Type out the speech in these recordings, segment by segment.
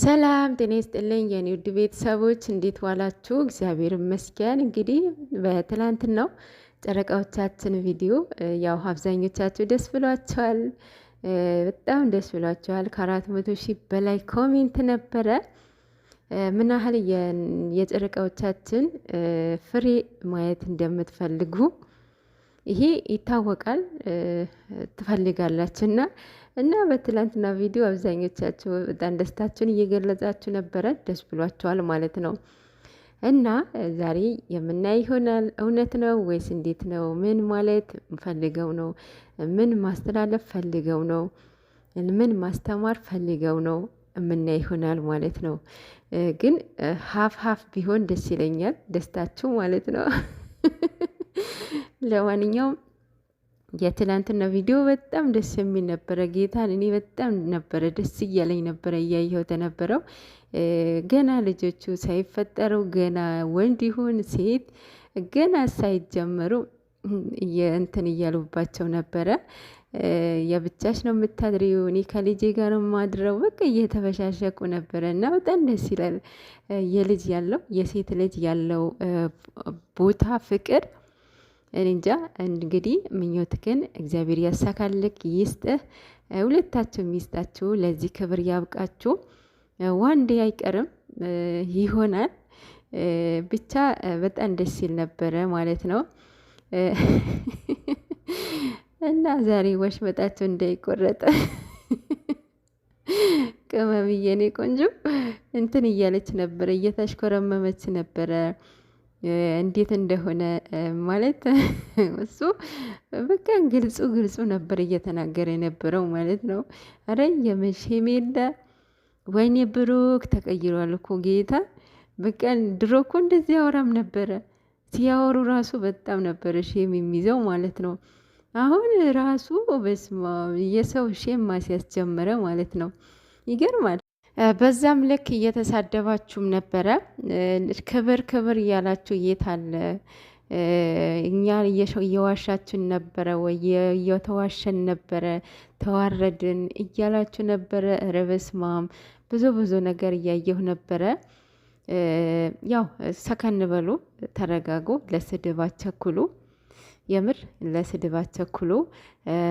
ሰላም ጤና ይስጥልኝ የኔ ውድ ቤተሰቦች እንዴት ዋላችሁ? እግዚአብሔር ይመስገን። እንግዲህ በትላንትናው ጨረቃዎቻችን ቪዲዮ ያው አብዛኞቻችሁ ደስ ብሏቸዋል፣ በጣም ደስ ብሏቸዋል። ከ400,000 በላይ ኮሜንት ነበረ። ምን ያህል የጨረቃዎቻችን ፍሬ ማየት እንደምትፈልጉ ይሄ ይታወቃል። ትፈልጋላችሁና እና በትላንትና ቪዲዮ አብዛኞቻችሁ በጣም ደስታችሁን እየገለጻችሁ ነበረ። ደስ ብሏቸዋል ማለት ነው። እና ዛሬ የምናይ ይሆናል። እውነት ነው ወይስ እንዴት ነው? ምን ማለት ፈልገው ነው? ምን ማስተላለፍ ፈልገው ነው? ምን ማስተማር ፈልገው ነው? የምናይ ይሆናል ማለት ነው። ግን ሀፍ ሀፍ ቢሆን ደስ ይለኛል፣ ደስታችሁ ማለት ነው። ለማንኛውም የትላንትና ቪዲዮ በጣም ደስ የሚል ነበረ። ጌታን እኔ በጣም ነበረ ደስ እያለኝ ነበረ እያየሁት የነበረው። ገና ልጆቹ ሳይፈጠሩ ገና ወንድ ይሁን ሴት ገና ሳይጀመሩ እንትን እያሉባቸው ነበረ። የብቻሽ ነው የምታድሪው፣ እኔ ከልጄ ጋር ነው የማድረው፣ በቃ እየተበሻሸቁ ነበረ እና በጣም ደስ ይላል። የልጅ ያለው የሴት ልጅ ያለው ቦታ ፍቅር እንጃ። እንግዲህ ምኞትህን እግዚአብሔር ያሳካልክ፣ ይስጥህ፣ ሁለታችሁ ይስጣችሁ፣ ለዚህ ክብር ያብቃችሁ። ዋንዴ አይቀርም ይሆናል። ብቻ በጣም ደስ ይል ነበረ ማለት ነው። እና ዛሬ ወሽመጣችሁ እንዳይቆረጠ ቅመምዬ የኔ ቆንጆ እንትን እያለች ነበረ፣ እየተሽኮረመመች ነበረ እንዴት እንደሆነ ማለት እሱ በቃ ግልጹ ነበር እየተናገረ የነበረው ማለት ነው። አረ የመቼ ሜዳ ወይኔ ብሩክ ተቀይሯል እኮ ጌታ። በቃ ድሮ እኮ እንደዚህ ያወራም ነበረ። ሲያወሩ ራሱ በጣም ነበረ ሼም የሚይዘው ማለት ነው። አሁን ራሱ በስማ የሰው ሼም ማስያዝ ጀመረ ማለት ነው። ይገርማል። በዛም ልክ እየተሳደባችሁም ነበረ። ክብር እያላችሁ የት አለ? እኛ እየዋሻችን ነበረ ወይ እየተዋሸን ነበረ? ተዋረድን እያላችሁ ነበረ። ረበስማም ብዙ ነገር እያየሁ ነበረ። ያው ሰከን በሉ፣ ተረጋጉ፣ ለስድብ አትቸኩሉ። የምር ለስድብ አትቸኩሉ።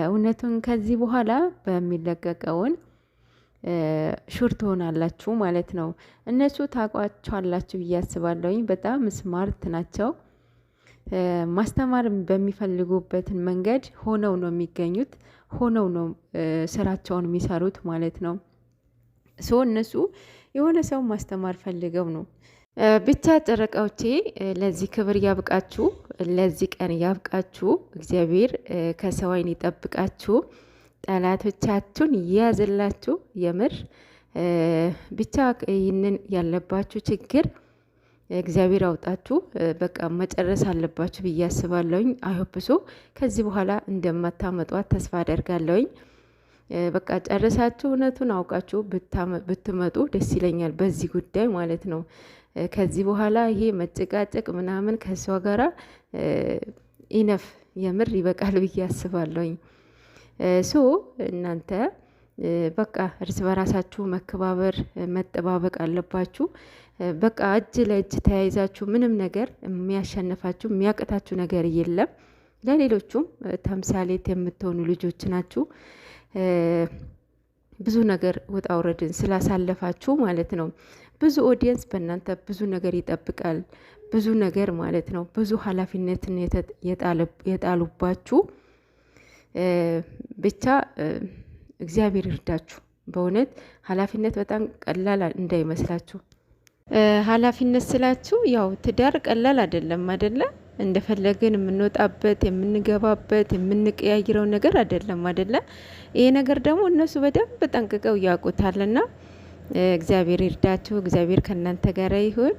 እውነቱን ከዚህ በኋላ በሚለቀቀውን ሹር ትሆናላችሁ ማለት ነው። እነሱ ታቋቸዋላችሁ ብዬ አስባለሁኝ። በጣም ስማርት ናቸው። ማስተማር በሚፈልጉበትን መንገድ ሆነው ነው የሚገኙት፣ ሆነው ነው ስራቸውን የሚሰሩት ማለት ነው። እነሱ የሆነ ሰው ማስተማር ፈልገው ነው። ብቻ ጨረቃዎቼ ለዚህ ክብር ያብቃችሁ፣ ለዚህ ቀን ያብቃችሁ። እግዚአብሔር ከሰው ዓይን ይጠብቃችሁ፣ ጠላቶቻችሁን ይያዝላችሁ። የምር ብቻ ይህንን ያለባችሁ ችግር እግዚአብሔር አውጣችሁ። በቃ መጨረስ አለባችሁ ብዬ አስባለሁኝ። አይሆፕሶ ከዚህ በኋላ እንደማታመጧት ተስፋ አደርጋለሁኝ። በቃ ጨረሳችሁ እውነቱን አውቃችሁ ብትመጡ ደስ ይለኛል፣ በዚህ ጉዳይ ማለት ነው። ከዚህ በኋላ ይሄ መጨቃጨቅ ምናምን ከሷ ጋራ ኢነፍ የምር ይበቃል ብዬ አስባለሁኝ። እናንተ በቃ እርስ በራሳችሁ መከባበር መጠባበቅ አለባችሁ። በቃ እጅ ለእጅ ተያይዛችሁ ምንም ነገር የሚያሸንፋችሁ የሚያቅታችሁ ነገር የለም። ለሌሎቹም ተምሳሌት የምትሆኑ ልጆች ናችሁ። ብዙ ነገር ውጣ ውረድን ስላሳለፋችሁ ማለት ነው። ብዙ ኦዲየንስ በእናንተ ብዙ ነገር ይጠብቃል። ብዙ ነገር ማለት ነው። ብዙ ኃላፊነትን የጣሉባችሁ ብቻ እግዚአብሔር ይርዳችሁ። በእውነት ኃላፊነት በጣም ቀላል እንዳይመስላችሁ። ኃላፊነት ስላችሁ ያው ትዳር ቀላል አይደለም አይደለ? እንደፈለግን የምንወጣበት የምንገባበት የምንቀያይረው ነገር አይደለም አይደለ? ይሄ ነገር ደግሞ እነሱ በደንብ ጠንቅቀው ያውቁታልና እግዚአብሔር ይርዳችሁ። እግዚአብሔር ከእናንተ ጋር ይሁን።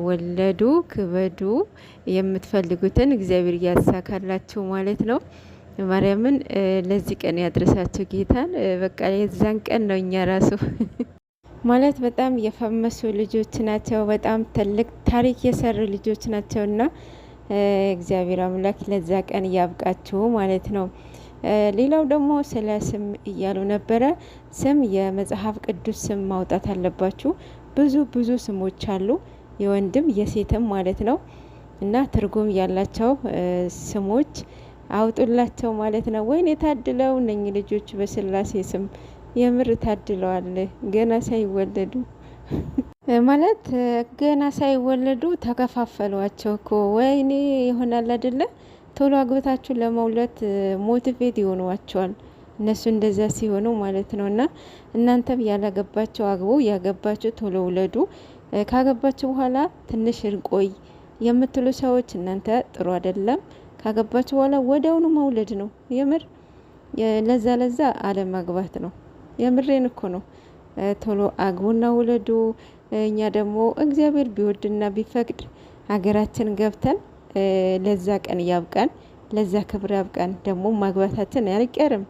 ወለዱ ክበዱ፣ የምትፈልጉትን እግዚአብሔር እያሳካላችሁ ማለት ነው። ማርያምን ለዚህ ቀን ያድረሳችሁ ጌታን። በቃ የዛን ቀን ነው እኛ ራሱ ማለት በጣም የፈመሱ ልጆች ናቸው። በጣም ትልቅ ታሪክ የሰሩ ልጆች ናቸው እና እግዚአብሔር አምላክ ለዛ ቀን ያብቃችሁ ማለት ነው። ሌላው ደግሞ ስለ ስም እያሉ ነበረ። ስም የመጽሐፍ ቅዱስ ስም ማውጣት አለባችሁ። ብዙ ስሞች አሉ፣ የወንድም የሴትም ማለት ነው። እና ትርጉም ያላቸው ስሞች አውጡላቸው ማለት ነው። ወይኔ ታድለው እነኝ ልጆች በስላሴ ስም የምር ታድለዋል። ገና ሳይወለዱ ማለት ገና ሳይወለዱ ተከፋፈሏቸው እኮ። ወይኔ ይሆናል አይደለ? ቶሎ አግብታችሁ ለመውለት ሞቲቬት ይሆኗቸዋል እነሱ እንደዛ ሲሆኑ ማለት ነው። እና እናንተም ያላገባቸው አግቡ፣ ያገባችሁ ቶሎ ውለዱ። ካገባችሁ በኋላ ትንሽ እንቆይ የምትሉ ሰዎች እናንተ ጥሩ አይደለም። ካገባችሁ በኋላ ወዲያውኑ መውለድ ነው። የምር ለዛ አለማግባት ነው። የምሬን እኮ ነው። ቶሎ አግቡና ውለዱ። እኛ ደግሞ እግዚአብሔር ቢወድና ቢፈቅድ ሀገራችን ገብተን ለዛ ቀን ያብቃን፣ ለዛ ክብር ያብቃን። ደግሞ ማግባታችን አይቀርም፣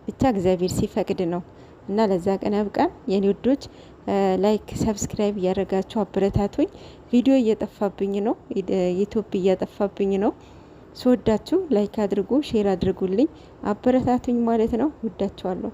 ብቻ እግዚአብሔር ሲፈቅድ ነው እና ለዛ ቀን ያብቃን። የኔ ውዶች ላይክ ሰብስክራይብ እያደረጋችሁ አበረታቱኝ። ቪዲዮ እየጠፋብኝ ነው፣ ዩቲዩብ እያጠፋብኝ ነው። ስወዳችሁ ላይክ አድርጉ፣ ሼር አድርጉልኝ፣ አበረታቱኝ ማለት ነው። ወዳችኋለሁ።